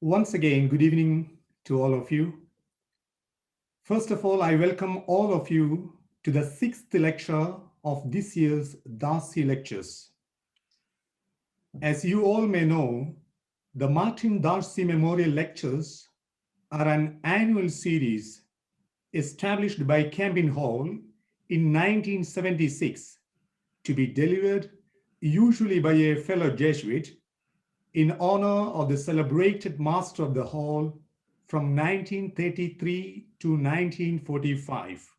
Once again, good evening to all of you. First of all, I welcome all of you to the sixth lecture of this year's Darcy Lectures. As you all may know, the Martin Darcy Memorial Lectures are an annual series established by Campion Hall in 1976 to be delivered usually by a fellow Jesuit in honor of the celebrated master of the hall from 1933 to 1945.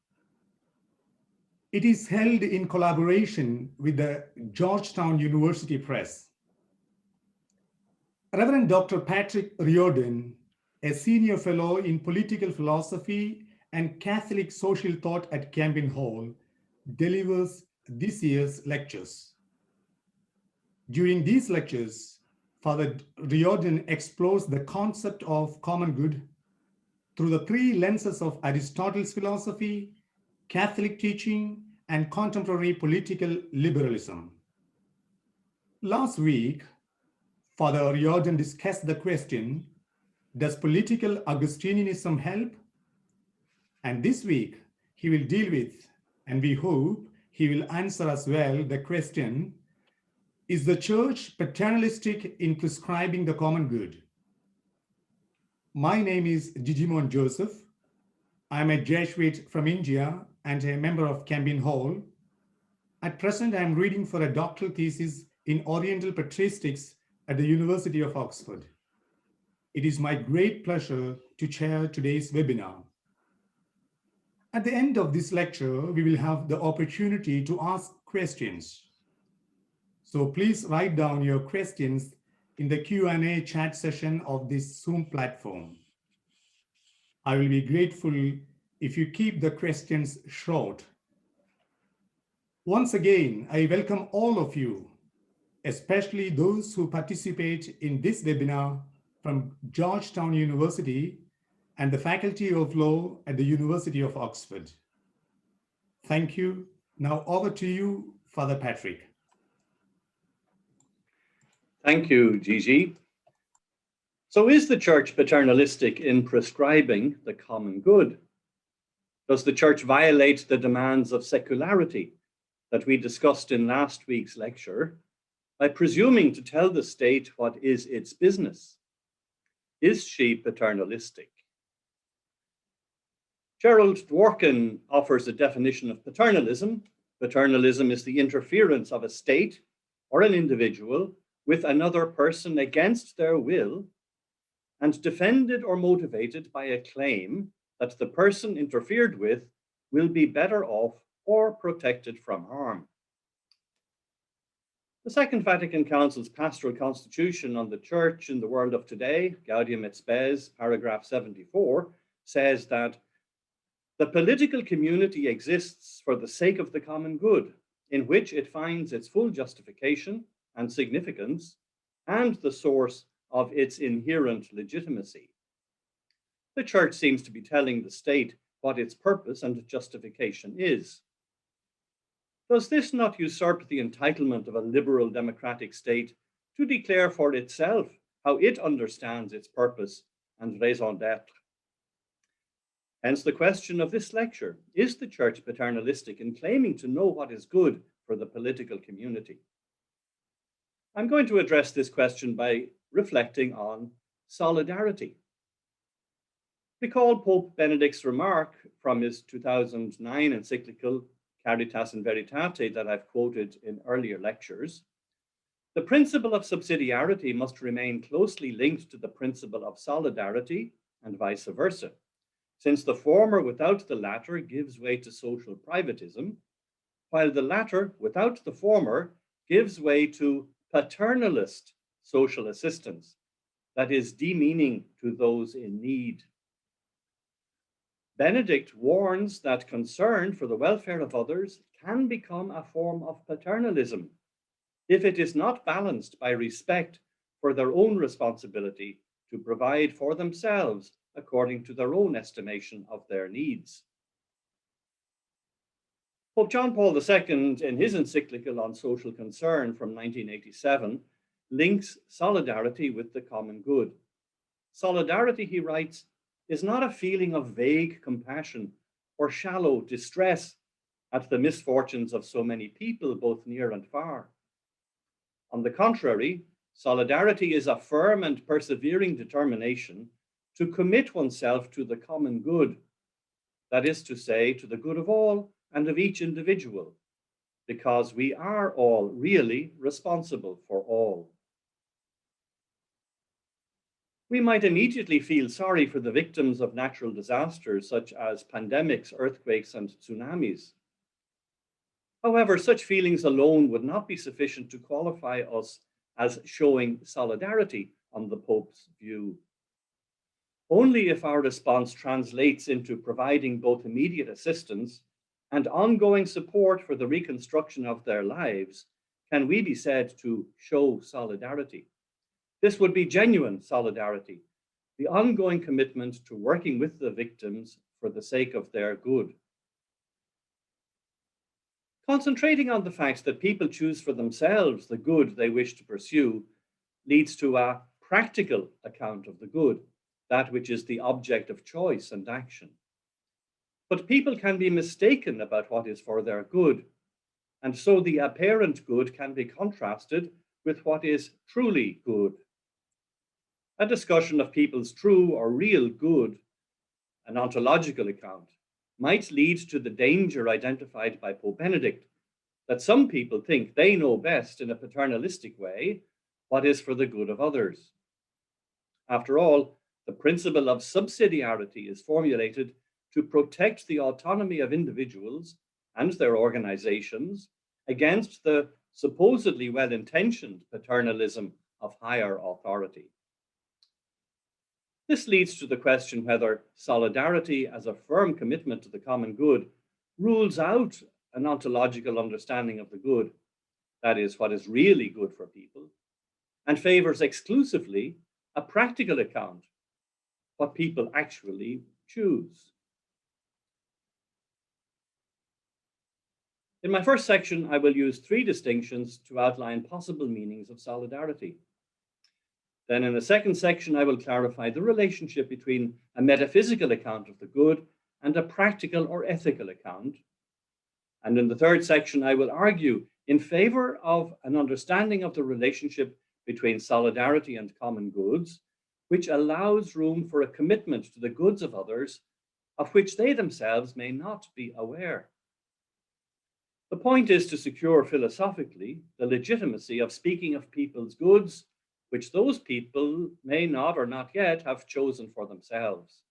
It is held in collaboration with the Georgetown University Press. Revd Dr Patrick Riordan, a senior fellow in political philosophy and Catholic social thought at Campion Hall, delivers this year's lectures. During these lectures, Father Riordan explores the concept of common good through the three lenses of Aristotle's philosophy, Catholic teaching, and contemporary political liberalism. Last week, Father Riordan discussed the question, does political Augustinianism help? And this week, he will deal with, and we hope he will answer as well, the question, is the Church paternalistic in prescribing the common good? My name is Jijimon Joseph. I'm a Jesuit from India and a member of Campion Hall. At present, I'm reading for a doctoral thesis in Oriental Patristics at the University of Oxford. It is my great pleasure to chair today's webinar. At the end of this lecture, we will have the opportunity to ask questions. So please write down your questions in the Q&A chat session of this Zoom platform. I will be grateful if you keep the questions short. Once again, I welcome all of you, especially those who participate in this webinar from Georgetown University and the Faculty of Law at the University of Oxford. Thank you. Now over to you, Father Patrick. Thank you, Gigi. So is the Church paternalistic in prescribing the common good? Does the Church violate the demands of secularity that we discussed in last week's lecture by presuming to tell the state what is its business? Is she paternalistic? Gerald Dworkin offers a definition of paternalism. Paternalism is the interference of a state or an individual with another person against their will and defended or motivated by a claim that the person interfered with will be better off or protected from harm. The Second Vatican Council's Pastoral Constitution on the Church in the World of Today, Gaudium et Spes, paragraph 74, says that the political community exists for the sake of the common good, in which it finds its full justification and significance, and the source of its inherent legitimacy. The Church seems to be telling the state what its purpose and justification is. Does this not usurp the entitlement of a liberal democratic state to declare for itself how it understands its purpose and raison d'etre? Hence the question of this lecture, is the Church paternalistic in claiming to know what is good for the political community? I'm going to address this question by reflecting on solidarity. Recall Pope Benedict's remark from his 2009 encyclical Caritas in Veritate that I've quoted in earlier lectures. The principle of subsidiarity must remain closely linked to the principle of solidarity and vice versa, since the former without the latter gives way to social privatism, while the latter without the former gives way to paternalist social assistance, that is, demeaning to those in need. Benedict warns that concern for the welfare of others can become a form of paternalism if it is not balanced by respect for their own responsibility to provide for themselves according to their own estimation of their needs. Pope John Paul II, in his encyclical on social concern from 1987, links solidarity with the common good. solidarity, he writes, is not a feeling of vague compassion or shallow distress at the misfortunes of so many people, both near and far. On the contrary, solidarity is a firm and persevering determination to commit oneself to the common good, that is to say, to the good of all and of each individual, because we are all really responsible for all. We might immediately feel sorry for the victims of natural disasters such as pandemics, earthquakes, and tsunamis. However, such feelings alone would not be sufficient to qualify us as showing solidarity on the Pope's view. Only if our response translates into providing both immediate assistance and ongoing support for the reconstruction of their lives can we be said to show solidarity. This would be genuine solidarity, the ongoing commitment to working with the victims for the sake of their good. Concentrating on the fact that people choose for themselves the good they wish to pursue leads to a practical account of the good, that which is the object of choice and action. But people can be mistaken about what is for their good, and so the apparent good can be contrasted with what is truly good. A discussion of people's true or real good, an ontological account, might lead to the danger identified by Pope Benedict, that some people think they know best in a paternalistic way what is for the good of others. After all, the principle of subsidiarity is formulated to protect the autonomy of individuals and their organizations against the supposedly well-intentioned paternalism of higher authority. This leads to the question whether solidarity as a firm commitment to the common good rules out an ontological understanding of the good, that is, what is really good for people, and favors exclusively a practical account, what people actually choose. In my first section, I will use three distinctions to outline possible meanings of solidarity. Then in the second section, I will clarify the relationship between a metaphysical account of the good and a practical or ethical account. And in the third section, I will argue in favor of an understanding of the relationship between solidarity and common goods, which allows room for a commitment to the goods of others, of which they themselves may not be aware. The point is to secure philosophically the legitimacy of speaking of people's goods, which those people may not or not yet have chosen for themselves,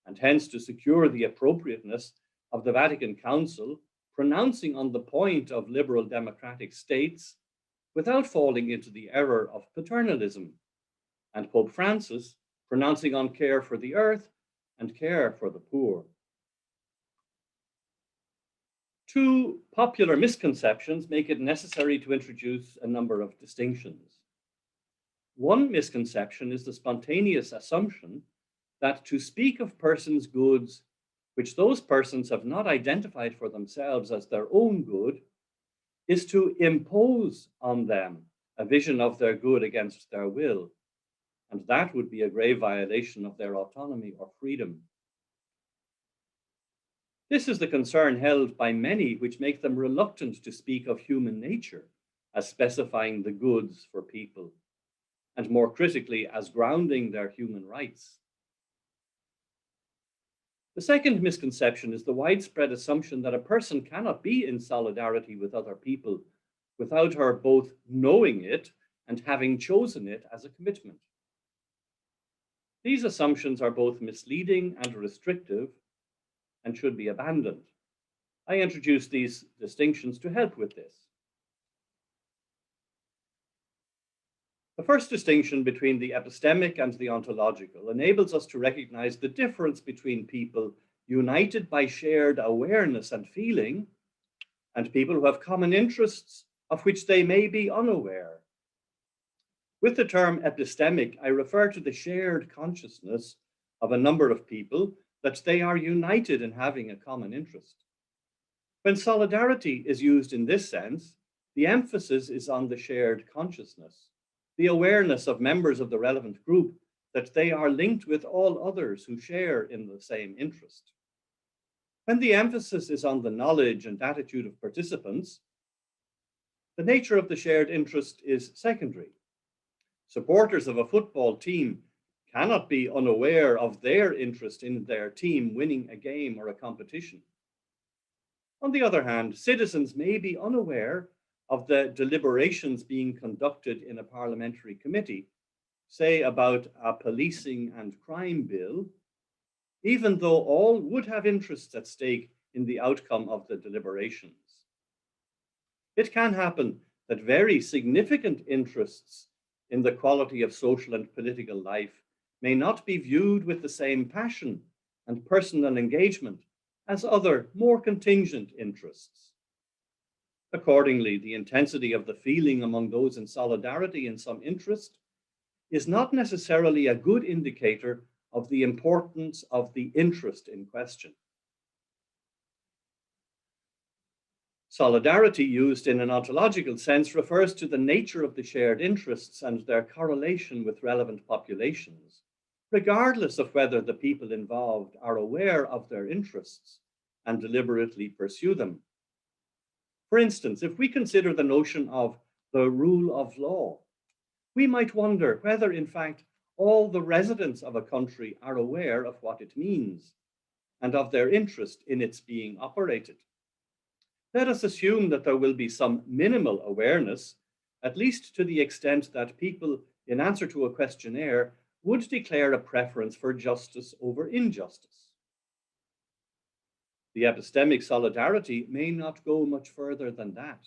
and hence to secure the appropriateness of the Vatican Council pronouncing on the point of liberal democratic states without falling into the error of paternalism, and Pope Francis pronouncing on care for the earth and care for the poor. Two popular misconceptions make it necessary to introduce a number of distinctions. One misconception is the spontaneous assumption that to speak of persons' goods, which those persons have not identified for themselves as their own good, is to impose on them a vision of their good against their will, and that would be a grave violation of their autonomy or freedom. This is the concern held by many, which make them reluctant to speak of human nature as specifying the goods for people, and more critically, as grounding their human rights. The second misconception is the widespread assumption that a person cannot be in solidarity with other people without her both knowing it and having chosen it as a commitment. These assumptions are both misleading and restrictive and should be abandoned. I introduce these distinctions to help with this. The first distinction between the epistemic and the ontological enables us to recognize the difference between people united by shared awareness and feeling and people who have common interests of which they may be unaware. With the term epistemic, I refer to the shared consciousness of a number of people that they are united in having a common interest. When solidarity is used in this sense, the emphasis is on the shared consciousness, the awareness of members of the relevant group that they are linked with all others who share in the same interest. When the emphasis is on the knowledge and attitude of participants, the nature of the shared interest is secondary. Supporters of a football team cannot be unaware of their interest in their team winning a game or a competition. On the other hand, citizens may be unaware of the deliberations being conducted in a parliamentary committee, say about a policing and crime bill, even though all would have interests at stake in the outcome of the deliberations. It can happen that very significant interests in the quality of social and political life may not be viewed with the same passion and personal engagement as other more contingent interests. Accordingly, the intensity of the feeling among those in solidarity in some interest is not necessarily a good indicator of the importance of the interest in question. Solidarity, used in an ontological sense, refers to the nature of the shared interests and their correlation with relevant populations, regardless of whether the people involved are aware of their interests and deliberately pursue them. For instance, if we consider the notion of the rule of law, we might wonder whether, in fact, all the residents of a country are aware of what it means and of their interest in its being operated. Let us assume that there will be some minimal awareness, at least to the extent that people, in answer to a questionnaire, would declare a preference for justice over injustice. The epistemic solidarity may not go much further than that.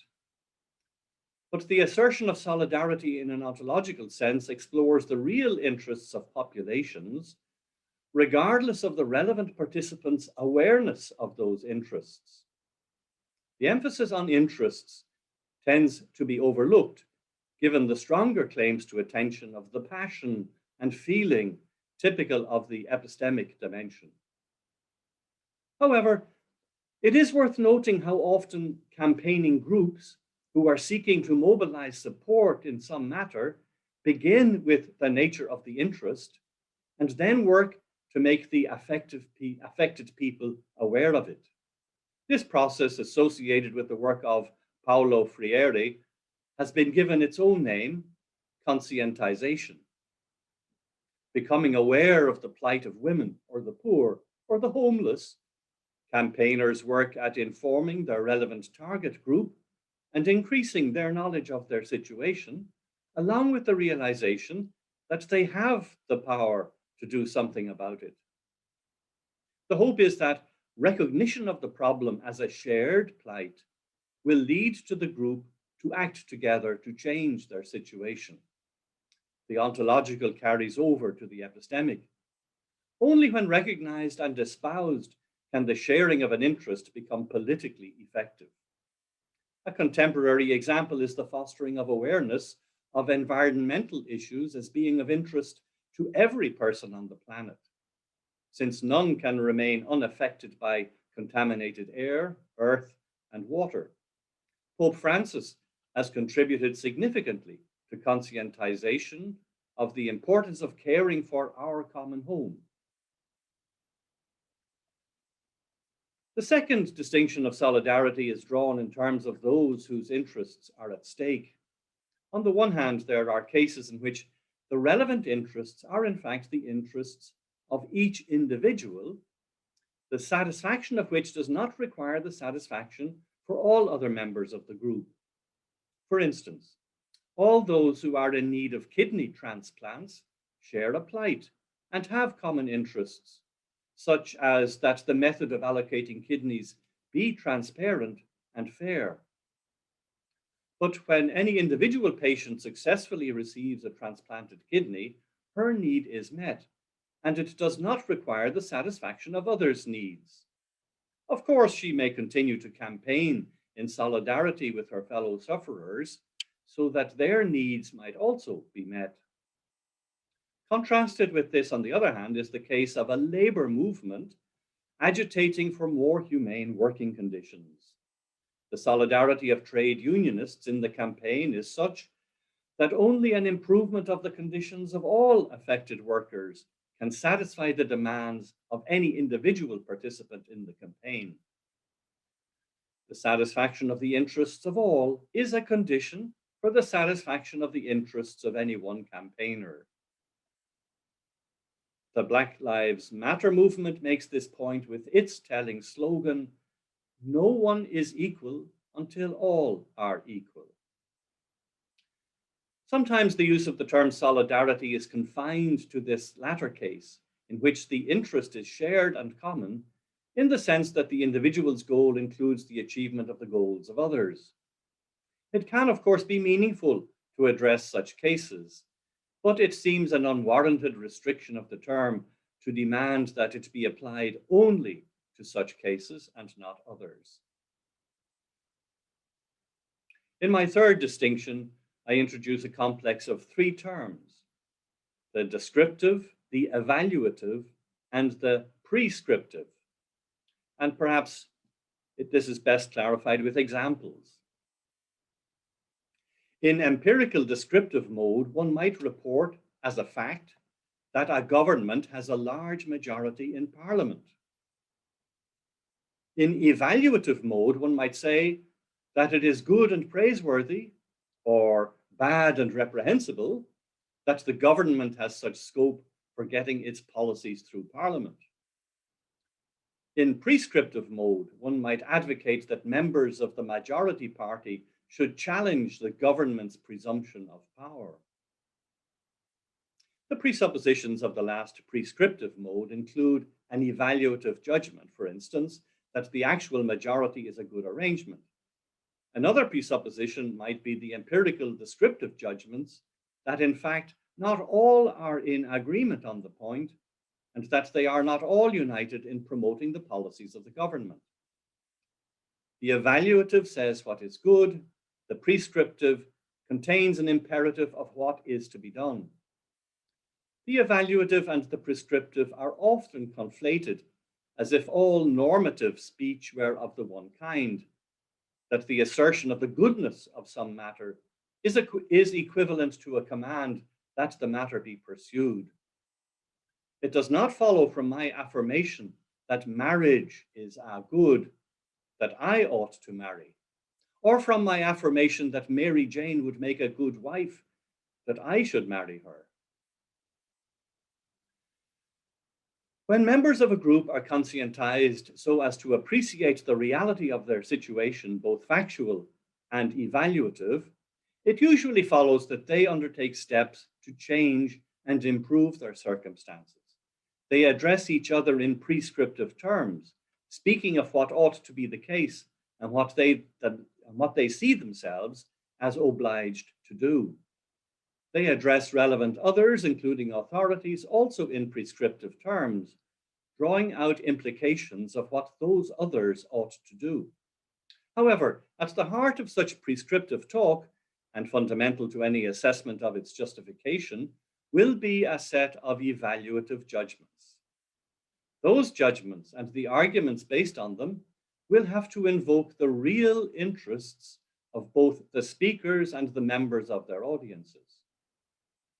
But the assertion of solidarity in an ontological sense explores the real interests of populations, regardless of the relevant participants' awareness of those interests. The emphasis on interests tends to be overlooked, given the stronger claims to attention of the passion and feeling typical of the epistemic dimension. However, it is worth noting how often campaigning groups who are seeking to mobilize support in some matter begin with the nature of the interest and then work to make the affected people aware of it. This process, associated with the work of Paulo Freire, has been given its own name, conscientization. Becoming aware of the plight of women or the poor or the homeless, campaigners work at informing their relevant target group and increasing their knowledge of their situation, along with the realization that they have the power to do something about it. The hope is that recognition of the problem as a shared plight will lead to the group to act together to change their situation. The ontological carries over to the epistemic. Only when recognized and espoused can the sharing of an interest become politically effective. A contemporary example is the fostering of awareness of environmental issues as being of interest to every person on the planet, since none can remain unaffected by contaminated air, earth, and water. Pope Francis has contributed significantly to conscientization of the importance of caring for our common home. The second distinction of solidarity is drawn in terms of those whose interests are at stake. On the one hand, there are cases in which the relevant interests are in fact the interests of each individual, the satisfaction of which does not require the satisfaction for all other members of the group. For instance, all those who are in need of kidney transplants share a plight and have common interests, such as that the method of allocating kidneys be transparent and fair. But when any individual patient successfully receives a transplanted kidney, her need is met, and it does not require the satisfaction of others' needs. Of course, she may continue to campaign in solidarity with her fellow sufferers so that their needs might also be met. Contrasted with this, on the other hand, is the case of a labor movement agitating for more humane working conditions. The solidarity of trade unionists in the campaign is such that only an improvement of the conditions of all affected workers can satisfy the demands of any individual participant in the campaign. The satisfaction of the interests of all is a condition for the satisfaction of the interests of any one campaigner. The Black Lives Matter movement makes this point with its telling slogan, "No one is equal until all are equal." Sometimes the use of the term solidarity is confined to this latter case, in which the interest is shared and common, in the sense that the individual's goal includes the achievement of the goals of others. It can, of course, be meaningful to address such cases, but it seems an unwarranted restriction of the term to demand that it be applied only to such cases and not others. In my third distinction, I introduce a complex of three terms: the descriptive, the evaluative, and the prescriptive. And perhaps this is best clarified with examples. In empirical descriptive mode, one might report as a fact that a government has a large majority in Parliament. In evaluative mode, one might say that it is good and praiseworthy, or bad and reprehensible, that the government has such scope for getting its policies through Parliament. In prescriptive mode, one might advocate that members of the majority party should challenge the government's presumption of power. The presuppositions of the last prescriptive mode include an evaluative judgment, for instance, that the actual majority is a good arrangement. Another presupposition might be the empirical descriptive judgments that, in fact, not all are in agreement on the point, and that they are not all united in promoting the policies of the government. The evaluative says what is good. The prescriptive contains an imperative of what is to be done. The evaluative and the prescriptive are often conflated, as if all normative speech were of the one kind, that the assertion of the goodness of some matter is equivalent to a command that the matter be pursued. It does not follow from my affirmation that marriage is a good, that I ought to marry, or from my affirmation that Mary Jane would make a good wife, that I should marry her. When members of a group are conscientized so as to appreciate the reality of their situation, both factual and evaluative, it usually follows that they undertake steps to change and improve their circumstances. They address each other in prescriptive terms, speaking of what ought to be the case and what they see themselves as obliged to do. They address relevant others, including authorities, also in prescriptive terms, drawing out implications of what those others ought to do. However, at the heart of such prescriptive talk, and fundamental to any assessment of its justification, will be a set of evaluative judgments. Those judgments and the arguments based on them will have to invoke the real interests of both the speakers and the members of their audiences.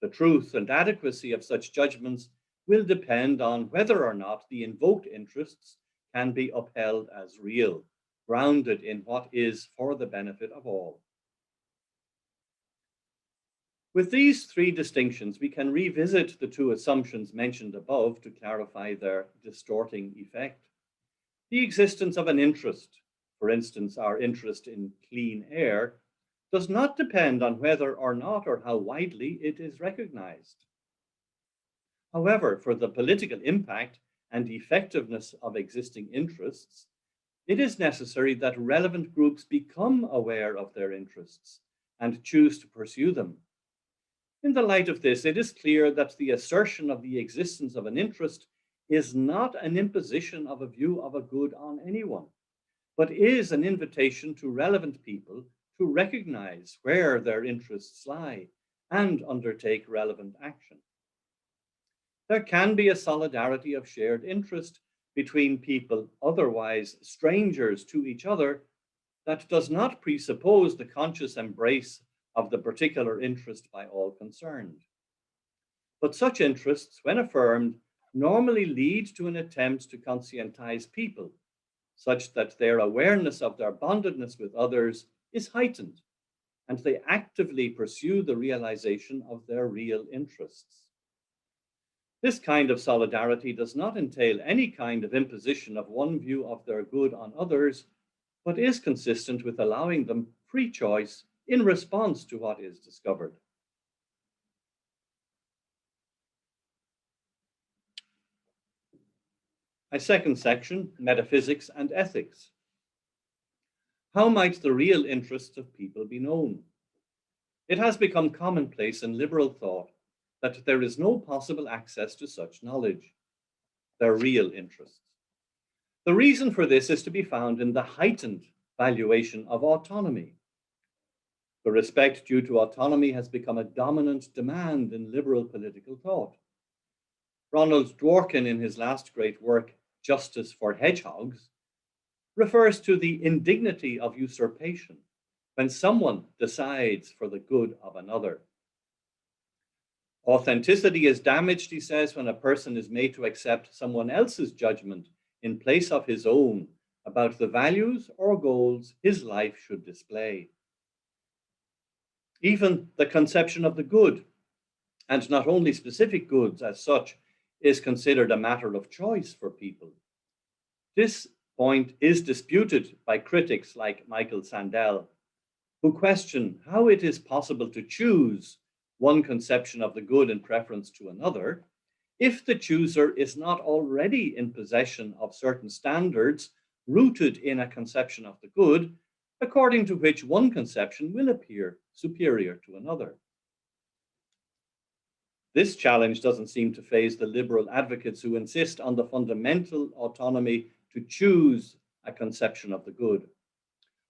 The truth and adequacy of such judgments will depend on whether or not the invoked interests can be upheld as real, grounded in what is for the benefit of all. With these three distinctions, we can revisit the two assumptions mentioned above to clarify their distorting effect. The existence of an interest, for instance, our interest in clean air, does not depend on whether or not or how widely it is recognized. However, for the political impact and effectiveness of existing interests, it is necessary that relevant groups become aware of their interests and choose to pursue them. In the light of this, it is clear that the assertion of the existence of an interest is not an imposition of a view of a good on anyone, but is an invitation to relevant people to recognize where their interests lie and undertake relevant action. There can be a solidarity of shared interest between people otherwise strangers to each other that does not presuppose the conscious embrace of the particular interest by all concerned. But such interests, when affirmed, normally lead to an attempt to conscientize people, such that their awareness of their bondedness with others is heightened, and they actively pursue the realization of their real interests. This kind of solidarity does not entail any kind of imposition of one view of their good on others, but is consistent with allowing them free choice in response to what is discovered. My second section, Metaphysics and Ethics. How might the real interests of people be known? It has become commonplace in liberal thought that there is no possible access to such knowledge, their real interests. The reason for this is to be found in the heightened valuation of autonomy. The respect due to autonomy has become a dominant demand in liberal political thought. Ronald Dworkin, in his last great work, Justice for Hedgehogs, refers to the indignity of usurpation when someone decides for the good of another. Authenticity is damaged, he says, when a person is made to accept someone else's judgment in place of his own about the values or goals his life should display. Even the conception of the good, and not only specific goods as such, is considered a matter of choice for people. This point is disputed by critics like Michael Sandel, who question how it is possible to choose one conception of the good in preference to another if the chooser is not already in possession of certain standards rooted in a conception of the good, according to which one conception will appear superior to another. This challenge doesn't seem to faze the liberal advocates who insist on the fundamental autonomy to choose a conception of the good.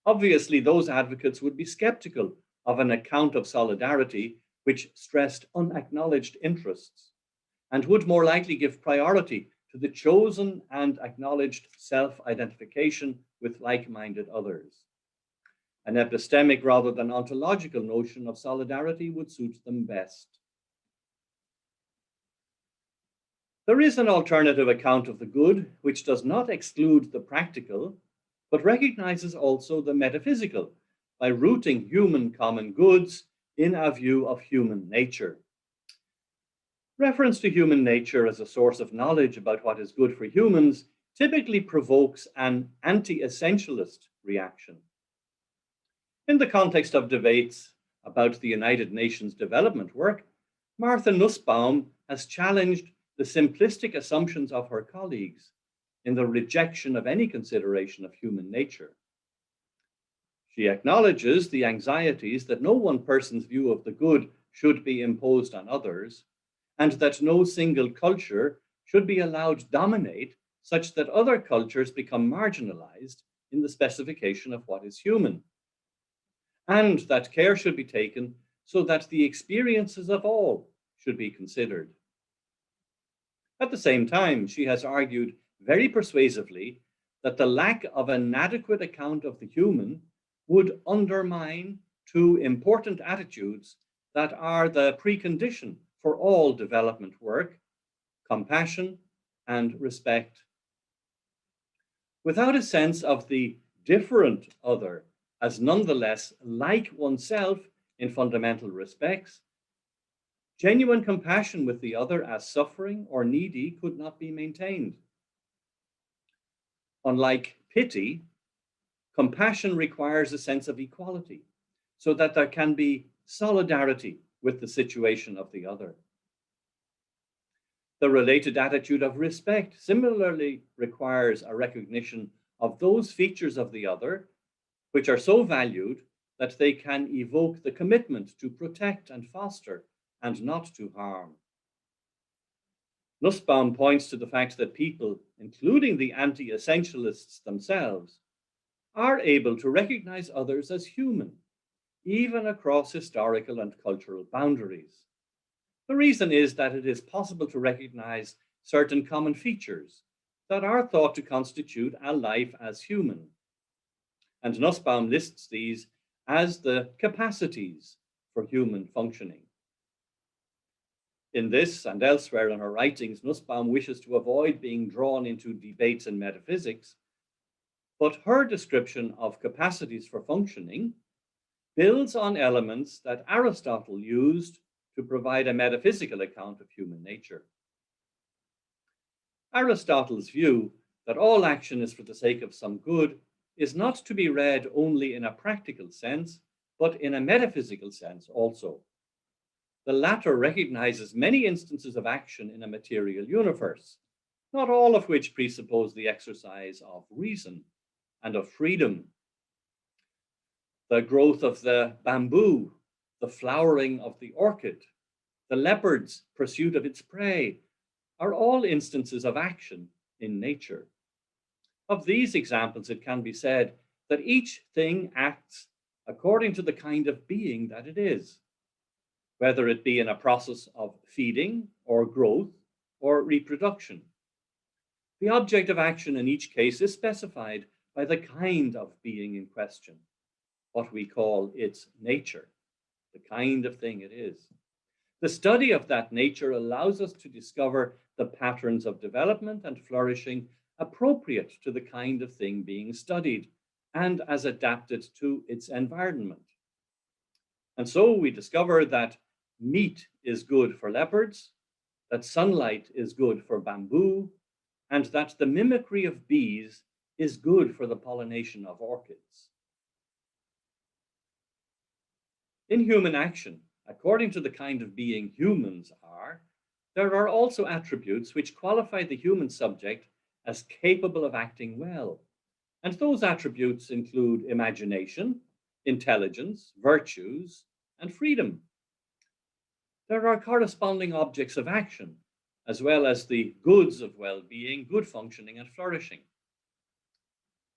Obviously, those advocates would be skeptical of an account of solidarity which stressed unacknowledged interests, and would more likely give priority to the chosen and acknowledged self-identification with like-minded others. An epistemic rather than ontological notion of solidarity would suit them best. There is an alternative account of the good which does not exclude the practical, but recognizes also the metaphysical by rooting human common goods in a view of human nature. Reference to human nature as a source of knowledge about what is good for humans typically provokes an anti-essentialist reaction. In the context of debates about the United Nations development work, Martha Nussbaum has challenged the simplistic assumptions of her colleagues in the rejection of any consideration of human nature. She acknowledges the anxieties that no one person's view of the good should be imposed on others, and that no single culture should be allowed to dominate such that other cultures become marginalized in the specification of what is human, and that care should be taken so that the experiences of all should be considered. At the same time, she has argued very persuasively that the lack of an adequate account of the human would undermine two important attitudes that are the precondition for all development work: compassion and respect. Without a sense of the different other as nonetheless like oneself in fundamental respects, genuine compassion with the other as suffering or needy could not be maintained. Unlike pity, compassion requires a sense of equality so that there can be solidarity with the situation of the other. The related attitude of respect similarly requires a recognition of those features of the other which are so valued that they can evoke the commitment to protect and foster and not to harm. Nussbaum points to the fact that people, including the anti-essentialists themselves, are able to recognize others as human, even across historical and cultural boundaries. The reason is that it is possible to recognize certain common features that are thought to constitute a life as human. And Nussbaum lists these as the capacities for human functioning. In this and elsewhere in her writings, Nussbaum wishes to avoid being drawn into debates in metaphysics, but her description of capacities for functioning builds on elements that Aristotle used to provide a metaphysical account of human nature. Aristotle's view that all action is for the sake of some good is not to be read only in a practical sense, but in a metaphysical sense also. The latter recognizes many instances of action in a material universe, not all of which presuppose the exercise of reason and of freedom. The growth of the bamboo, the flowering of the orchid, the leopard's pursuit of its prey are all instances of action in nature. Of these examples, it can be said that each thing acts according to the kind of being that it is, whether it be in a process of feeding or growth or reproduction. The object of action in each case is specified by the kind of being in question, what we call its nature, the kind of thing it is. The study of that nature allows us to discover the patterns of development and flourishing appropriate to the kind of thing being studied and as adapted to its environment. And so we discover that meat is good for leopards, that sunlight is good for bamboo, and that the mimicry of bees is good for the pollination of orchids. In human action, according to the kind of being humans are, there are also attributes which qualify the human subject as capable of acting well. And those attributes include imagination, intelligence, virtues, and freedom. There are corresponding objects of action, as well as the goods of well-being, good functioning, and flourishing.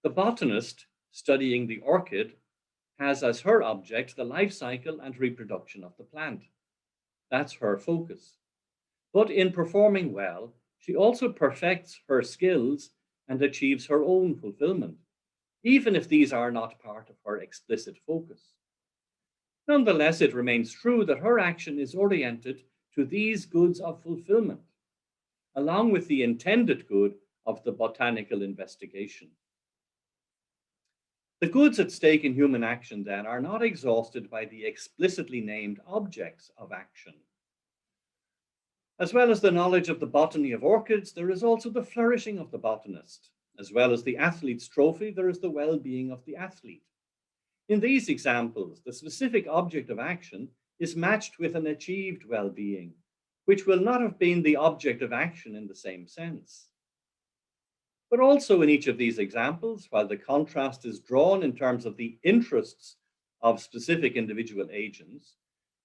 The botanist studying the orchid has as her object the life cycle and reproduction of the plant. That's her focus. But in performing well, she also perfects her skills and achieves her own fulfillment, even if these are not part of her explicit focus. Nonetheless, it remains true that her action is oriented to these goods of fulfillment, along with the intended good of the botanical investigation. The goods at stake in human action, then, are not exhausted by the explicitly named objects of action. As well as the knowledge of the botany of orchids, there is also the flourishing of the botanist. As well as the athlete's trophy, there is the well-being of the athlete. In these examples, the specific object of action is matched with an achieved well-being, which will not have been the object of action in the same sense. But also in each of these examples, while the contrast is drawn in terms of the interests of specific individual agents,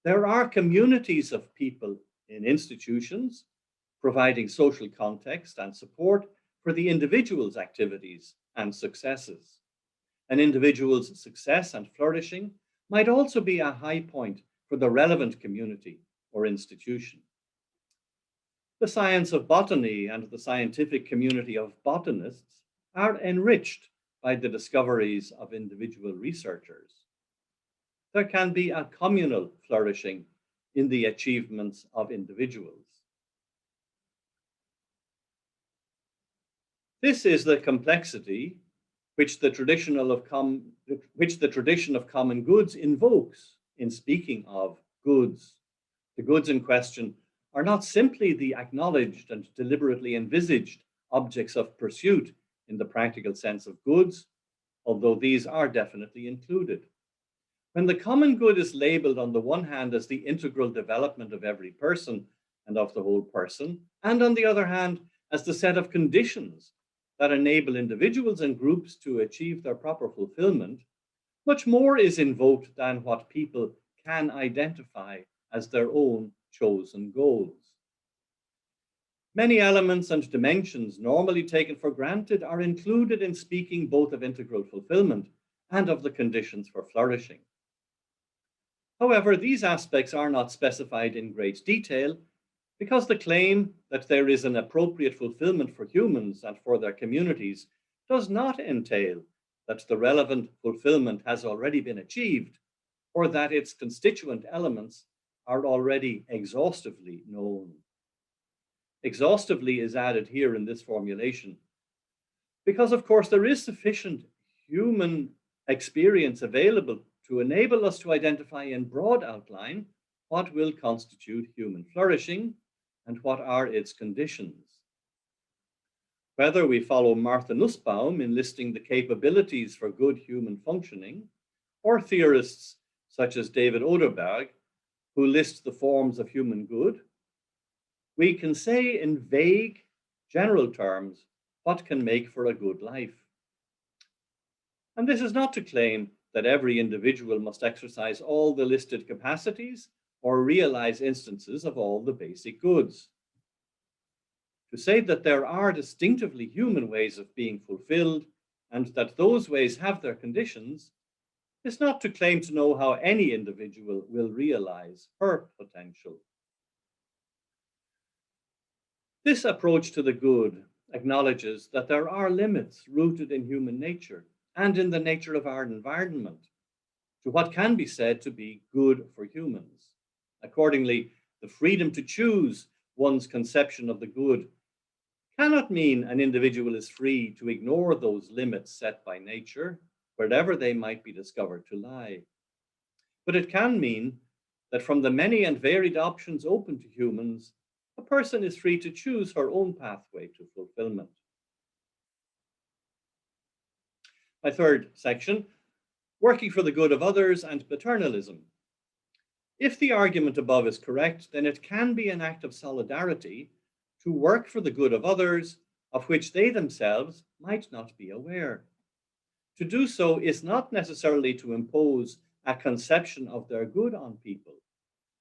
there are communities of people in institutions providing social context and support for the individual's activities and successes. An individual's success and flourishing might also be a high point for the relevant community or institution. The science of botany and the scientific community of botanists are enriched by the discoveries of individual researchers. There can be a communal flourishing in the achievements of individuals. This is the complexity which the tradition of common goods invokes in speaking of goods. The goods in question are not simply the acknowledged and deliberately envisaged objects of pursuit in the practical sense of goods, although these are definitely included. When the common good is labeled on the one hand as the integral development of every person and of the whole person, and on the other hand as the set of conditions that enable individuals and groups to achieve their proper fulfillment, much more is invoked than what people can identify as their own chosen goals. Many elements and dimensions normally taken for granted are included in speaking both of integral fulfillment and of the conditions for flourishing. However, these aspects are not specified in great detail because the claim that there is an appropriate fulfillment for humans and for their communities does not entail that the relevant fulfillment has already been achieved, or that its constituent elements are already exhaustively known. Exhaustively is added here in this formulation because, of course, there is sufficient human experience available to enable us to identify in broad outline what will constitute human flourishing and what are its conditions. Whether we follow Martha Nussbaum in listing the capabilities for good human functioning, or theorists such as David Oderberg, who list the forms of human good, we can say in vague, general terms what can make for a good life. And this is not to claim that every individual must exercise all the listed capacities or realize instances of all the basic goods. To say that there are distinctively human ways of being fulfilled and that those ways have their conditions is not to claim to know how any individual will realize her potential. This approach to the good acknowledges that there are limits rooted in human nature and in the nature of our environment to what can be said to be good for humans. Accordingly, the freedom to choose one's conception of the good cannot mean an individual is free to ignore those limits set by nature, wherever they might be discovered to lie. But it can mean that from the many and varied options open to humans, a person is free to choose her own pathway to fulfillment. My third section, working for the good of others and paternalism. If the argument above is correct, then it can be an act of solidarity to work for the good of others, of which they themselves might not be aware. To do so is not necessarily to impose a conception of their good on people,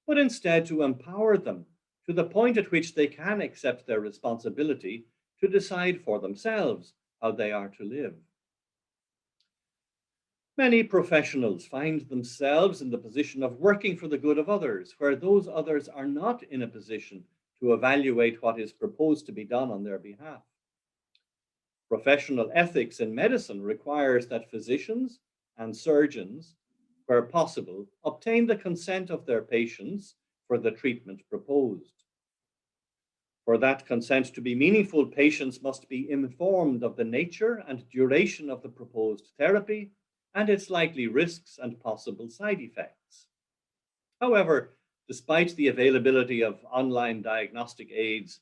but instead to empower them to the point at which they can accept their responsibility to decide for themselves how they are to live. Many professionals find themselves in the position of working for the good of others, where those others are not in a position to evaluate what is proposed to be done on their behalf. Professional ethics in medicine requires that physicians and surgeons, where possible, obtain the consent of their patients for the treatment proposed. For that consent to be meaningful, patients must be informed of the nature and duration of the proposed therapy and its likely risks and possible side effects. However, despite the availability of online diagnostic aids,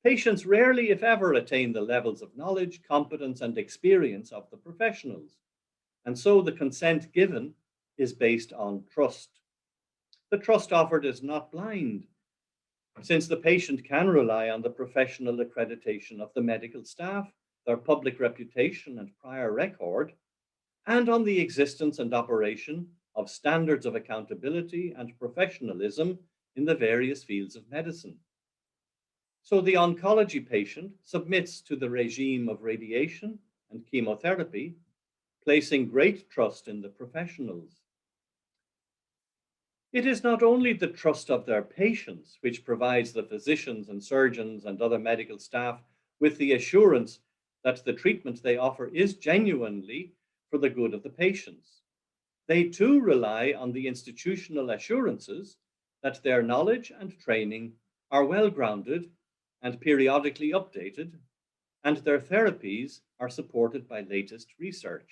patients rarely, if ever, attain the levels of knowledge, competence, and experience of the professionals. And so the consent given is based on trust. The trust offered is not blind, since the patient can rely on the professional accreditation of the medical staff, their public reputation and prior record, and on the existence and operation of standards of accountability and professionalism in the various fields of medicine. So the oncology patient submits to the regime of radiation and chemotherapy, placing great trust in the professionals. It is not only the trust of their patients which provides the physicians and surgeons and other medical staff with the assurance that the treatment they offer is genuinely for the good of the patients. They too rely on the institutional assurances that their knowledge and training are well grounded and periodically updated, and their therapies are supported by latest research.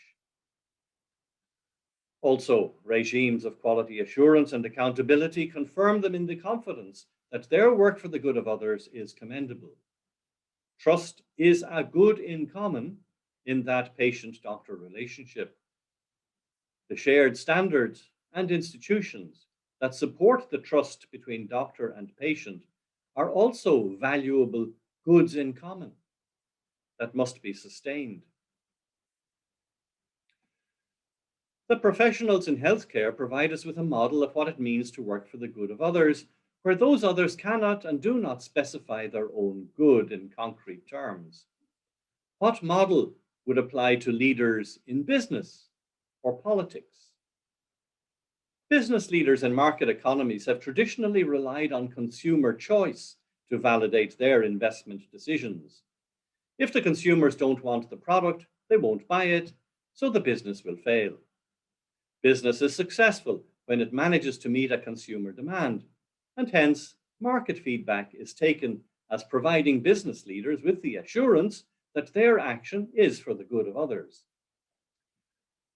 Also, regimes of quality assurance and accountability confirm them in the confidence that their work for the good of others is commendable. Trust is a good in common in that patient-doctor relationship. The shared standards and institutions that support the trust between doctor and patient are also valuable goods in common that must be sustained. The professionals in healthcare provide us with a model of what it means to work for the good of others, where those others cannot and do not specify their own good in concrete terms. What model would apply to leaders in business or politics? Business leaders in market economies have traditionally relied on consumer choice to validate their investment decisions. If the consumers don't want the product, they won't buy it, so the business will fail. Business is successful when it manages to meet a consumer demand, and hence market feedback is taken as providing business leaders with the assurance that their action is for the good of others.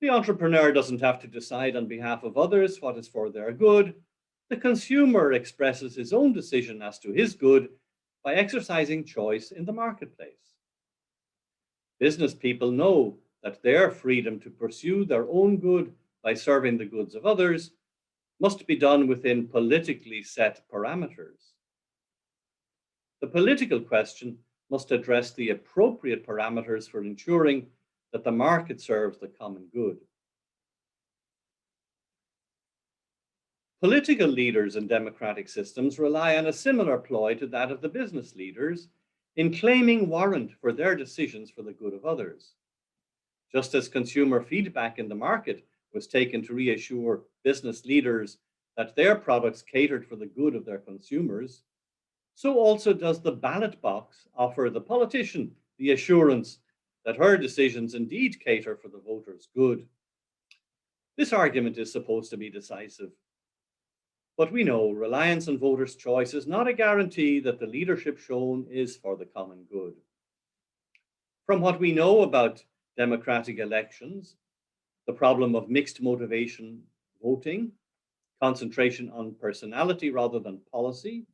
The entrepreneur doesn't have to decide on behalf of others what is for their good. The consumer expresses his own decision as to his good by exercising choice in the marketplace. Business people know that their freedom to pursue their own good by serving the goods of others must be done within politically set parameters. The political question must address the appropriate parameters for ensuring that the market serves the common good. Political leaders in democratic systems rely on a similar ploy to that of the business leaders in claiming warrant for their decisions for the good of others. Just as consumer feedback in the market was taken to reassure business leaders that their products catered for the good of their consumers, so also does the ballot box offer the politician the assurance that her decisions indeed cater for the voters' good. This argument is supposed to be decisive. But we know reliance on voters' choice is not a guarantee that the leadership shown is for the common good. From what we know about democratic elections, the problem of mixed motivation voting, concentration on personality rather than policy,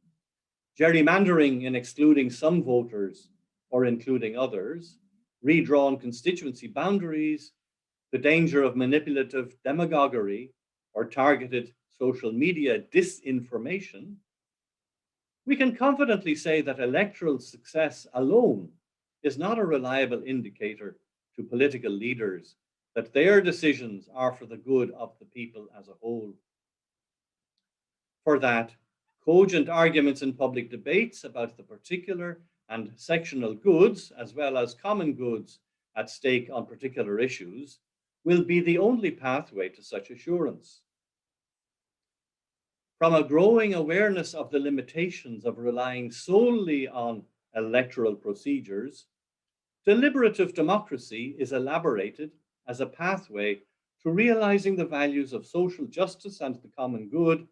gerrymandering in excluding some voters or including others, redrawn constituency boundaries, the danger of manipulative demagoguery or targeted social media disinformation, we can confidently say that electoral success alone is not a reliable indicator to political leaders that their decisions are for the good of the people as a whole. For that, cogent arguments in public debates about the particular and sectional goods, as well as common goods at stake on particular issues, will be the only pathway to such assurance. From a growing awareness of the limitations of relying solely on electoral procedures, deliberative democracy is elaborated as a pathway to realizing the values of social justice and the common good,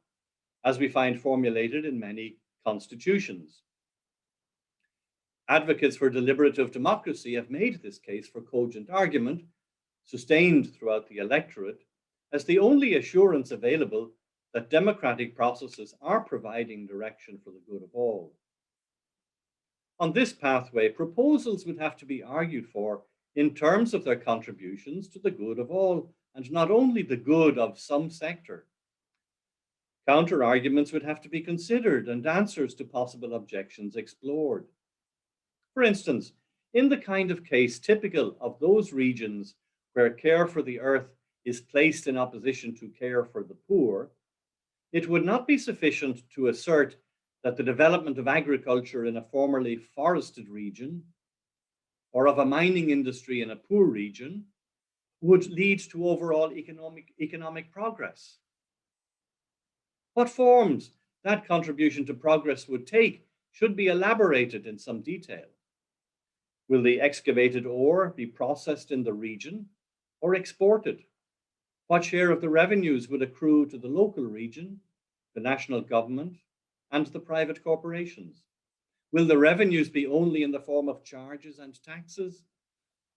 as we find formulated in many constitutions. Advocates for deliberative democracy have made this case for cogent argument, sustained throughout the electorate, as the only assurance available that democratic processes are providing direction for the good of all. On this pathway, proposals would have to be argued for in terms of their contributions to the good of all, and not only the good of some sector. Counter-arguments would have to be considered and answers to possible objections explored. For instance, in the kind of case typical of those regions where care for the earth is placed in opposition to care for the poor, it would not be sufficient to assert that the development of agriculture in a formerly forested region or of a mining industry in a poor region would lead to overall economic progress. What forms that contribution to progress would take should be elaborated in some detail. Will the excavated ore be processed in the region or exported? What share of the revenues would accrue to the local region, the national government, and the private corporations? Will the revenues be only in the form of charges and taxes,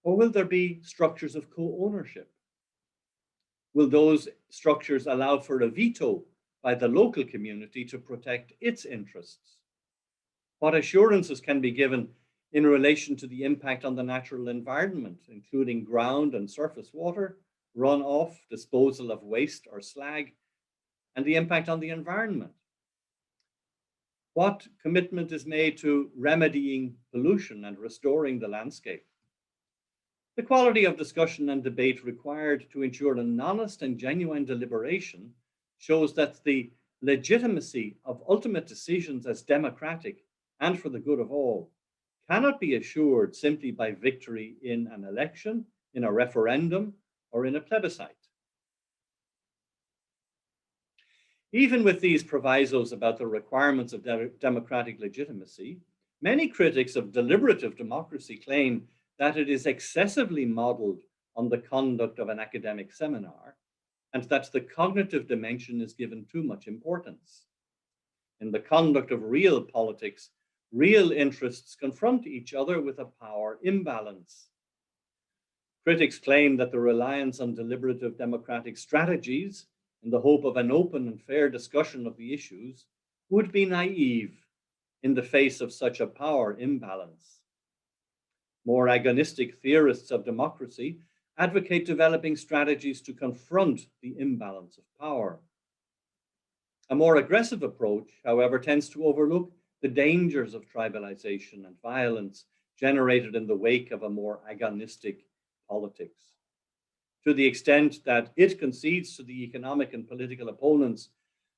or will there be structures of co-ownership? Will those structures allow for a veto by the local community to protect its interests? What assurances can be given in relation to the impact on the natural environment, including ground and surface water, runoff, disposal of waste or slag, and the impact on the environment? What commitment is made to remedying pollution and restoring the landscape? The quality of discussion and debate required to ensure an honest and genuine deliberation shows that the legitimacy of ultimate decisions as democratic and for the good of all cannot be assured simply by victory in an election, in a referendum, or in a plebiscite. Even with these provisos about the requirements of democratic legitimacy, many critics of deliberative democracy claim that it is excessively modeled on the conduct of an academic seminar, and that the cognitive dimension is given too much importance. In the conduct of real politics, real interests confront each other with a power imbalance. Critics claim that the reliance on deliberative democratic strategies in the hope of an open and fair discussion of the issues would be naive in the face of such a power imbalance. More agonistic theorists of democracy advocate developing strategies to confront the imbalance of power. A more aggressive approach, however, tends to overlook the dangers of tribalization and violence generated in the wake of a more agonistic politics. To the extent that it concedes to the economic and political opponents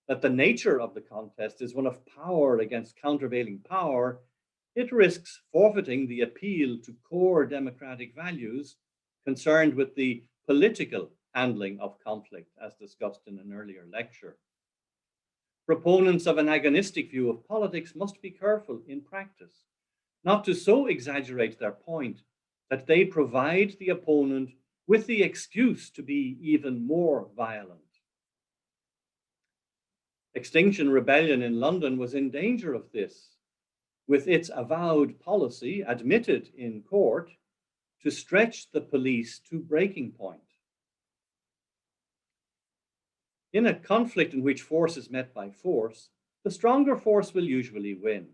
that the nature of the contest is one of power against countervailing power, it risks forfeiting the appeal to core democratic values concerned with the political handling of conflict, as discussed in an earlier lecture. Proponents of an agonistic view of politics must be careful in practice not to so exaggerate their point that they provide the opponent with the excuse to be even more violent. Extinction Rebellion in London was in danger of this, with its avowed policy admitted in court to stretch the police to breaking point. In a conflict in which force is met by force, the stronger force will usually win.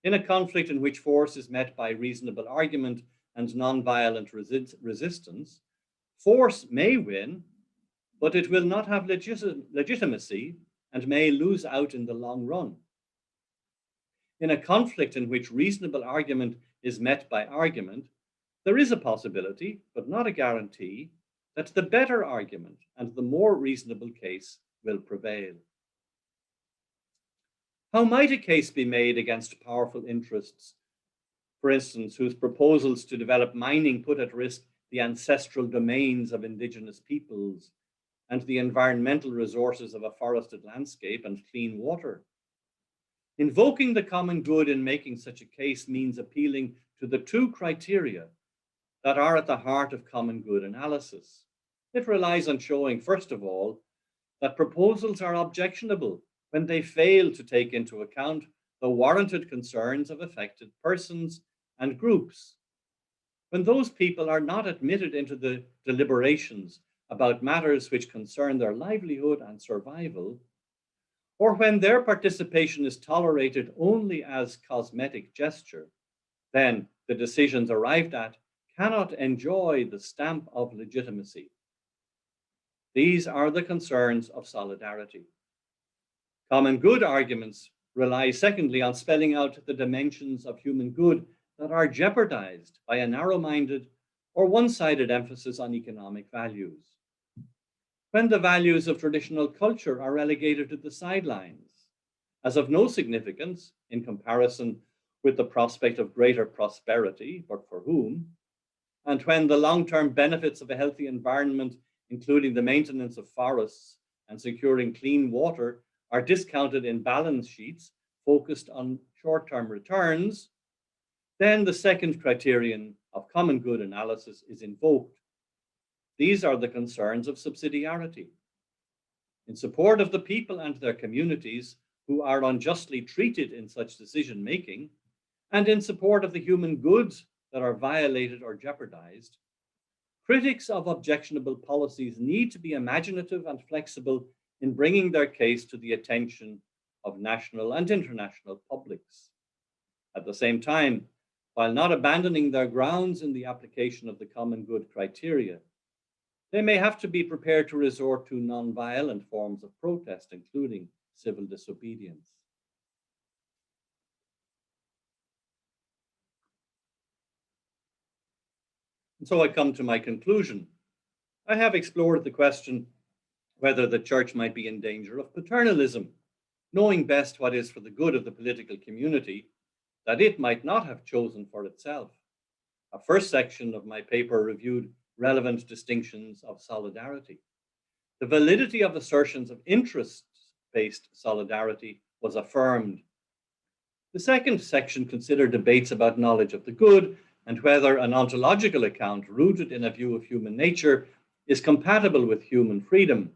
In a conflict in which force is met by reasonable argument and nonviolent resistance, force may win, but it will not have legitimacy and may lose out in the long run. In a conflict in which reasonable argument is met by argument, there is a possibility, but not a guarantee, that the better argument and the more reasonable case will prevail. How might a case be made against powerful interests, for instance, whose proposals to develop mining put at risk the ancestral domains of indigenous peoples and the environmental resources of a forested landscape and clean water? Invoking the common good in making such a case means appealing to the two criteria that are at the heart of common good analysis. It relies on showing, first of all, that proposals are objectionable when they fail to take into account the warranted concerns of affected persons and groups, when those people are not admitted into the deliberations about matters which concern their livelihood and survival, or when their participation is tolerated only as cosmetic gesture, then the decisions arrived at cannot enjoy the stamp of legitimacy. These are the concerns of solidarity. Common good arguments rely, secondly, on spelling out the dimensions of human good that are jeopardized by a narrow-minded or one-sided emphasis on economic values. When the values of traditional culture are relegated to the sidelines, as of no significance in comparison with the prospect of greater prosperity, but for whom, and when the long-term benefits of a healthy environment, including the maintenance of forests and securing clean water, are discounted in balance sheets focused on short-term returns, then the second criterion of common good analysis is invoked. These are the concerns of subsidiarity. In support of the people and their communities who are unjustly treated in such decision-making, and in support of the human goods that are violated or jeopardized, critics of objectionable policies need to be imaginative and flexible in bringing their case to the attention of national and international publics. At the same time, while not abandoning their grounds in the application of the common good criteria, they may have to be prepared to resort to non-violent forms of protest, including civil disobedience. And so I come to my conclusion. I have explored the question whether the church might be in danger of paternalism, knowing best what is for the good of the political community that it might not have chosen for itself. A first section of my paper reviewed relevant distinctions of solidarity. The validity of assertions of interest-based solidarity was affirmed. The second section considered debates about knowledge of the good and whether an ontological account rooted in a view of human nature is compatible with human freedom.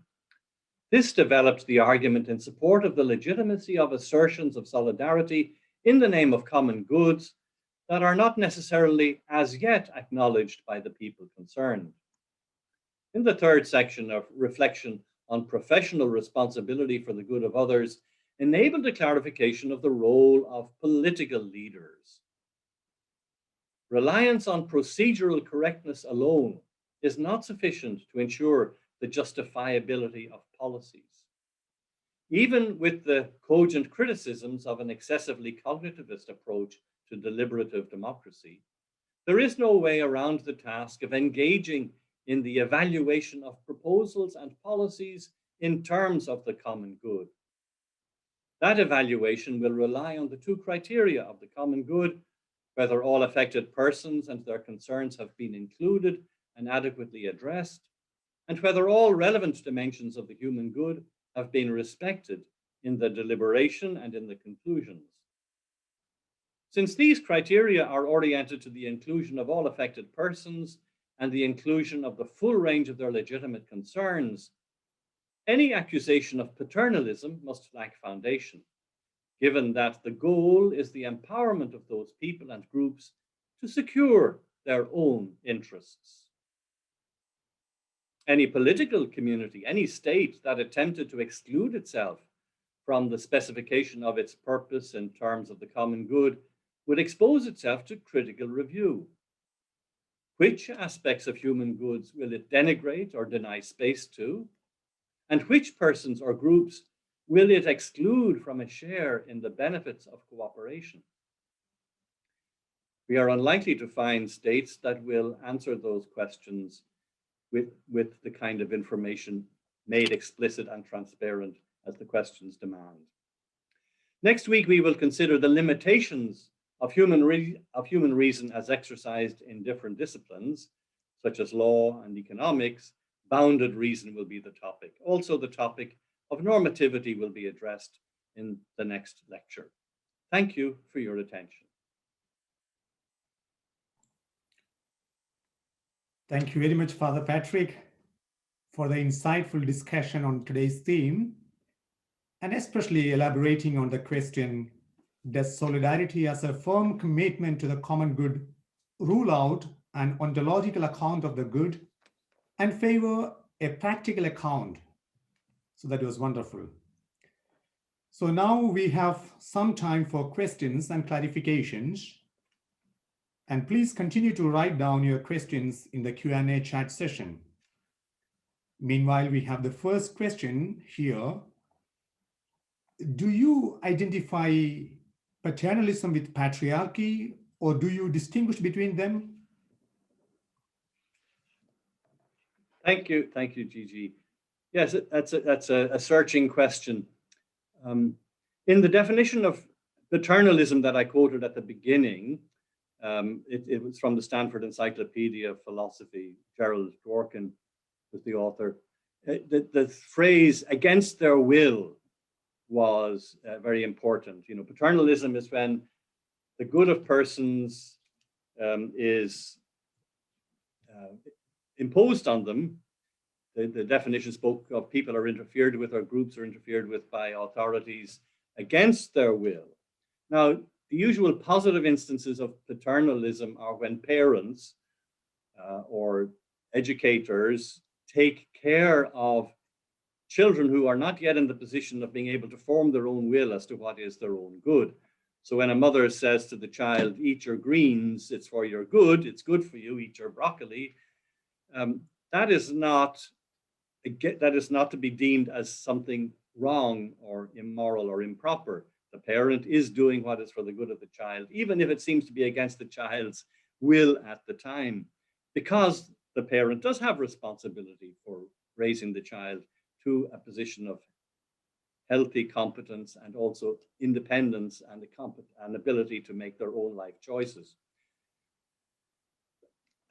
This developed the argument in support of the legitimacy of assertions of solidarity in the name of common goods that are not necessarily as yet acknowledged by the people concerned. In the third section of reflection on professional responsibility for the good of others, enabled a clarification of the role of political leaders. Reliance on procedural correctness alone is not sufficient to ensure the justifiability of policies. Even with the cogent criticisms of an excessively cognitivist approach to deliberative democracy, there is no way around the task of engaging in the evaluation of proposals and policies in terms of the common good. That evaluation will rely on the two criteria of the common good: whether all affected persons and their concerns have been included and adequately addressed, and whether all relevant dimensions of the human good have been respected in the deliberation and in the conclusions. Since these criteria are oriented to the inclusion of all affected persons and the inclusion of the full range of their legitimate concerns, any accusation of paternalism must lack foundation, given that the goal is the empowerment of those people and groups to secure their own interests. Any political community, any state that attempted to exclude itself from the specification of its purpose in terms of the common good would expose itself to critical review. Which aspects of human goods will it denigrate or deny space to? And which persons or groups will it exclude from a share in the benefits of cooperation? We are unlikely to find states that will answer those questions with the kind of information made explicit and transparent as the questions demand. Next week, we will consider the limitations of human reason as exercised in different disciplines, such as law and economics. Bounded reason will be the topic. Also, the topic of normativity will be addressed in the next lecture. Thank you for your attention. Thank you very much, Father Patrick, for the insightful discussion on today's theme, and especially elaborating on the question, does solidarity as a firm commitment to the common good rule out an ontological account of the good and favor a practical account? So that was wonderful. So now we have some time for questions and clarifications. And please continue to write down your questions in the Q&A chat session. Meanwhile, we have the first question here. Do you identify paternalism with patriarchy, or do you distinguish between them? Thank you, Gigi. Yes, that's a searching question. In the definition of paternalism that I quoted at the beginning, it was from the Stanford Encyclopedia of Philosophy. Gerald Dworkin was the author. The phrase "against their will" was very important. You know, paternalism is when the good of persons is imposed on them. The definition spoke of people are interfered with, or groups are interfered with by authorities against their will. Now, the usual positive instances of paternalism are when parents or educators take care of children who are not yet in the position of being able to form their own will as to what is their own good. So when a mother says to the child, "Eat your greens, it's for your good, it's good for you, eat your broccoli," that is not to be deemed as something wrong or immoral or improper. The parent is doing what is for the good of the child, even if it seems to be against the child's will at the time, because the parent does have responsibility for raising the child to a position of healthy competence and also independence and an ability to make their own life choices.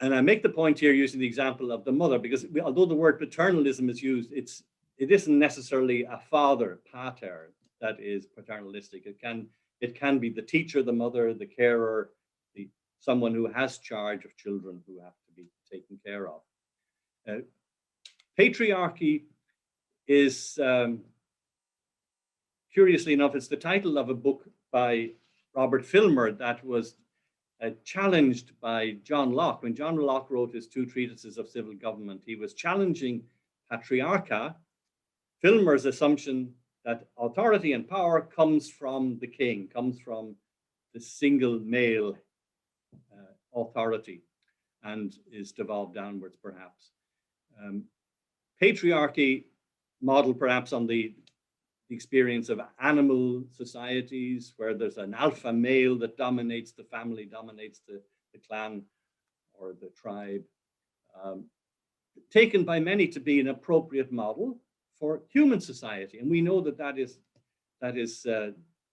And I make the point here using the example of the mother, because although the word paternalism is used, it isn't necessarily a father, pater, that is paternalistic. It can be the teacher, the mother, the carer, someone who has charge of children who have to be taken care of. Patriarchy is, curiously enough, it's the title of a book by Robert Filmer that was challenged by John Locke. When John Locke wrote his 2 treatises of civil government, he was challenging patriarcha, Filmer's assumption that authority and power comes from the king, comes from the single male authority, and is devolved downwards, perhaps. Patriarchy, modeled perhaps on the experience of animal societies, where there's an alpha male that dominates the family, dominates the clan or the tribe, taken by many to be an appropriate model for human society. And we know that that is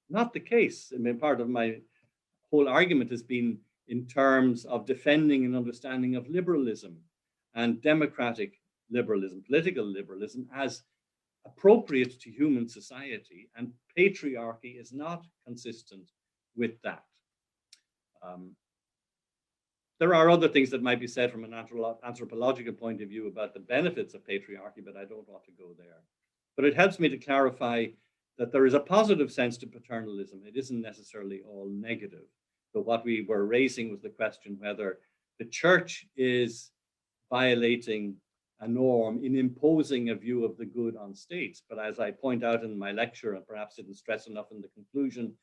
not the case. I mean, part of my whole argument has been in terms of defending an understanding of liberalism and democratic liberalism, political liberalism, as appropriate to human society, and patriarchy is not consistent with that. There are other things that might be said from an anthropological point of view about the benefits of patriarchy, but I don't want to go there. But it helps me to clarify that there is a positive sense to paternalism. It isn't necessarily all negative. But what we were raising was the question whether the church is violating a norm in imposing a view of the good on states. But as I point out in my lecture, and perhaps didn't stress enough in the conclusion,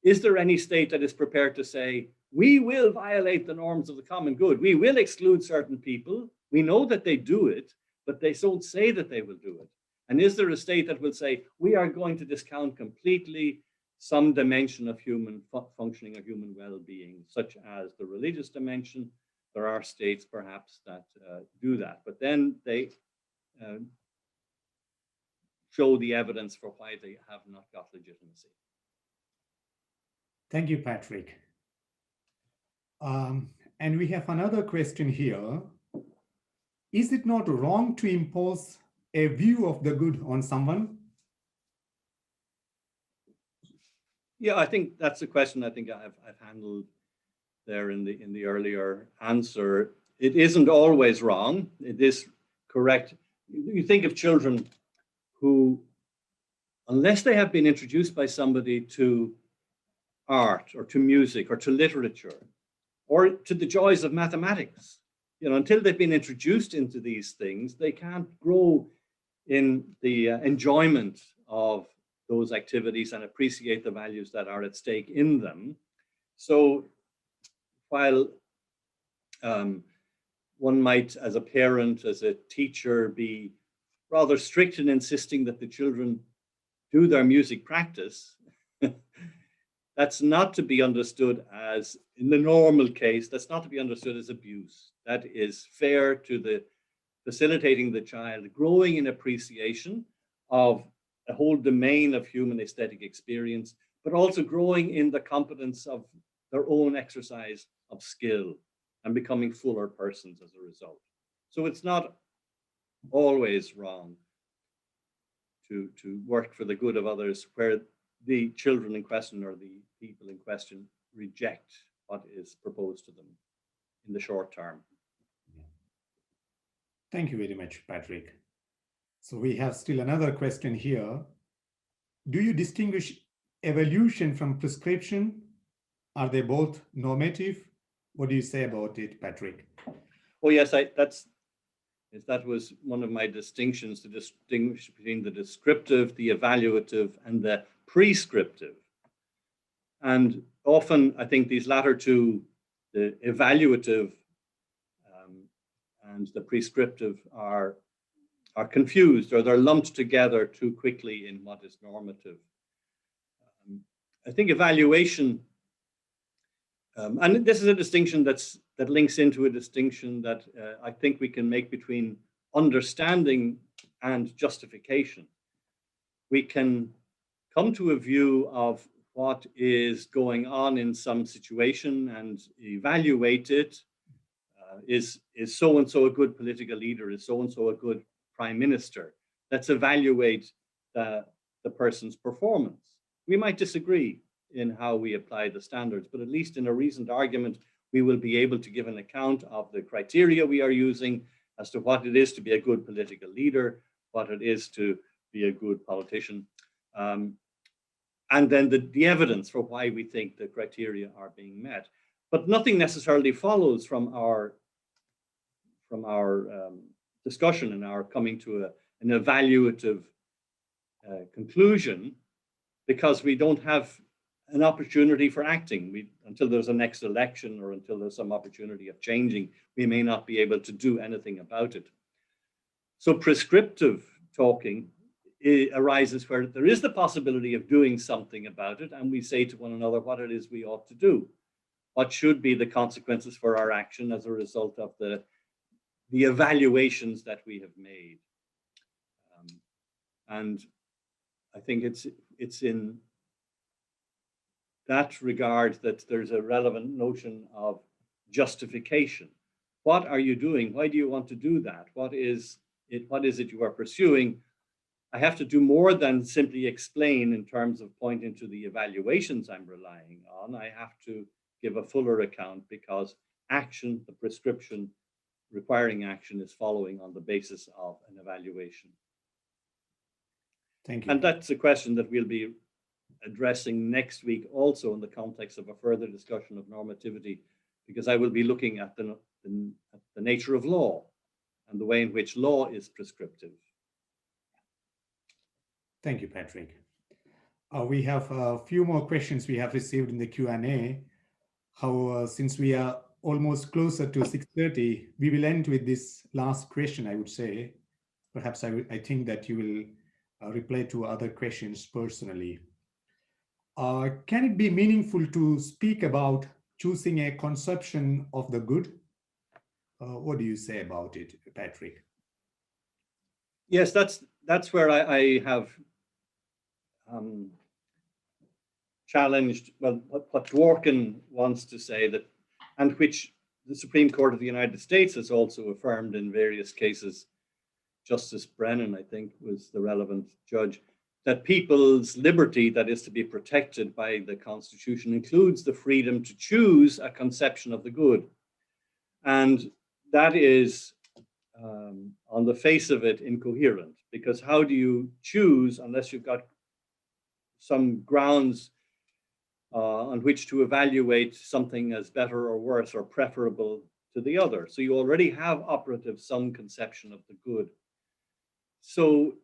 is there any state that is prepared to say, we will violate the norms of the common good, we will exclude certain people, we know that they do it, but they don't say that they will do it? And is there a state that will say, we are going to discount completely some dimension of human functioning or human well-being, such as the religious dimension? There are states perhaps that do that, but then they show the evidence for why they have not got legitimacy. Thank you, Patrick. And we have another question here. Is it not wrong to impose a view of the good on someone? Yeah, I think that's a question I think I've handled there in the earlier answer. It isn't always wrong. It is correct. You think of children who, unless they have been introduced by somebody to art or to music or to literature or to the joys of mathematics, until they've been introduced into these things, they can't grow in the enjoyment of those activities and appreciate the values that are at stake in them. So while one might, as a parent, as a teacher, be rather strict in insisting that the children do their music practice, that's not to be understood as, in the normal case, that's not to be understood as abuse. That is fair to the facilitating the child growing in appreciation of a whole domain of human aesthetic experience, but also growing in the competence of their own exercise of skill and becoming fuller persons as a result. So it's not always wrong to work for the good of others where the children in question or the people in question reject what is proposed to them in the short term. Thank you very much, Patrick. So we have still another question here. Do you distinguish evolution from prescription? Are they both normative? What do you say about it, Patrick? Oh yes, that was one of my distinctions, to distinguish between the descriptive, the evaluative, and the prescriptive. And often I think these latter two, the evaluative and the prescriptive, are confused, or they're lumped together too quickly in what is normative. I think evaluation, and this is a distinction that links into a distinction that I think we can make between understanding and justification. We can come to a view of what is going on in some situation and evaluate it. Is so-and-so a good political leader? Is so-and-so a good prime minister? Let's evaluate the person's performance. We might disagree in how we apply the standards, but at least in a reasoned argument, we will be able to give an account of the criteria we are using as to what it is to be a good political leader, what it is to be a good politician, and then the evidence for why we think the criteria are being met. But nothing necessarily follows from our discussion and our coming to an evaluative conclusion, because we don't have an opportunity for acting. Until there's a next election or until there's some opportunity of changing, we may not be able to do anything about it. So prescriptive talking arises where there is the possibility of doing something about it, and we say to one another what it is we ought to do. What should be the consequences for our action as a result of the evaluations that we have made. And I think it's in that regard that there's a relevant notion of justification. What are you doing? Why do you want to do that? What is it you are pursuing? I have to do more than simply explain in terms of pointing to the evaluations I'm relying on. I have to give a fuller account, because action, the prescription requiring action, is following on the basis of an evaluation. Thank you. And that's a question that we'll be addressing next week also in the context of a further discussion of normativity, because I will be looking at the nature of law and the way in which law is prescriptive. Thank you, Patrick. We have a few more questions we have received in the Q&A. Since we are almost closer to 6:30, we will end with this last question, I would say. Perhaps I think that you will reply to other questions personally. Can it be meaningful to speak about choosing a conception of the good? What do you say about it, Patrick? Yes, that's where I have challenged, well, what Dworkin wants to say, that, and which the Supreme Court of the United States has also affirmed in various cases. Justice Brennan, I think, was the relevant judge, that people's liberty that is to be protected by the Constitution includes the freedom to choose a conception of the good. And that is, on the face of it, incoherent, because how do you choose unless you've got some grounds on which to evaluate something as better or worse or preferable to the other? So you already have operative some conception of the good. So,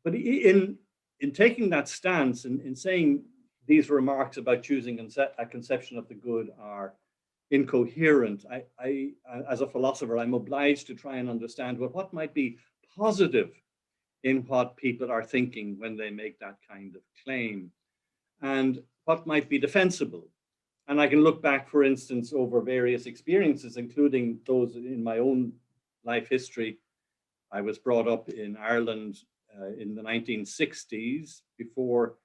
but in taking that stance, in saying these remarks about choosing a conception of the good are incoherent, I as a philosopher, I'm obliged to try and understand, well, what might be positive in what people are thinking when they make that kind of claim, and what might be defensible. And I can look back, for instance, over various experiences, including those in my own life history. I was brought up in Ireland in the 1960s, before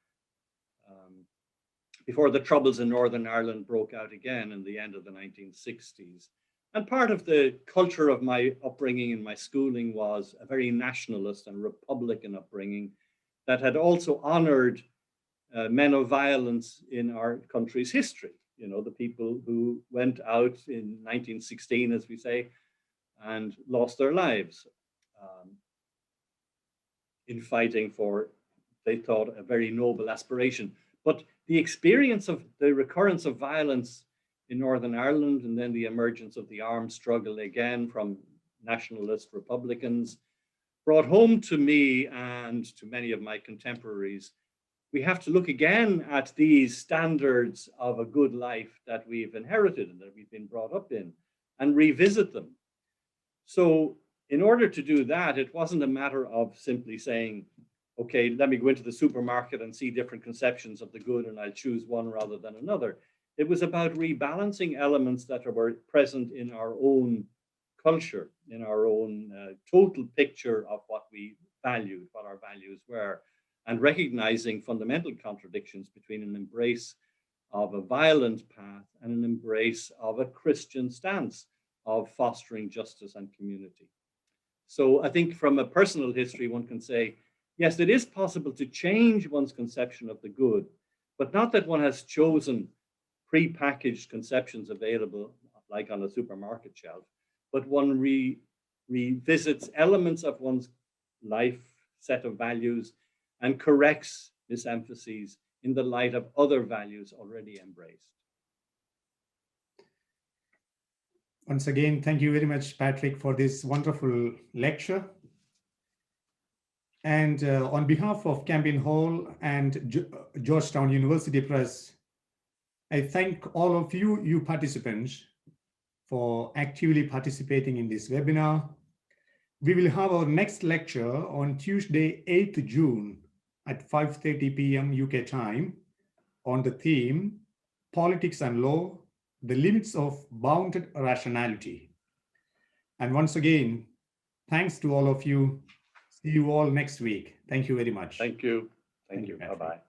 the troubles in Northern Ireland broke out again in the end of the 1960s. And part of the culture of my upbringing and my schooling was a very nationalist and Republican upbringing that had also honored men of violence in our country's history. You know, the people who went out in 1916, as we say, and lost their lives in fighting for, they thought, a very noble aspiration. But the experience of the recurrence of violence in Northern Ireland, and then the emergence of the armed struggle again from nationalist Republicans, brought home to me and to many of my contemporaries, we have to look again at these standards of a good life that we've inherited and that we've been brought up in, and revisit them. So in order to do that, it wasn't a matter of simply saying, okay, let me go into the supermarket and see different conceptions of the good and I'll choose one rather than another. It was about rebalancing elements that were present in our own culture, in our own total picture of what we valued, what our values were, and recognizing fundamental contradictions between an embrace of a violent path and an embrace of a Christian stance of fostering justice and community. So I think from a personal history, one can say, yes, it is possible to change one's conception of the good, but not that one has chosen pre-packaged conceptions available like on a supermarket shelf, but one revisits elements of one's life set of values and corrects misemphases in the light of other values already embraced. Once again, thank you very much, Patrick, for this wonderful lecture. And on behalf of Campion Hall and Georgetown University Press, I thank all of you participants, for actively participating in this webinar. We will have our next lecture on Tuesday, 8th June at 5:30 p.m. UK time on the theme, Politics and Law, the Limits of Bounded Rationality. And once again, thanks to all of you. See you all next week. Thank you very much. Thank you. Thank you. Bye-bye.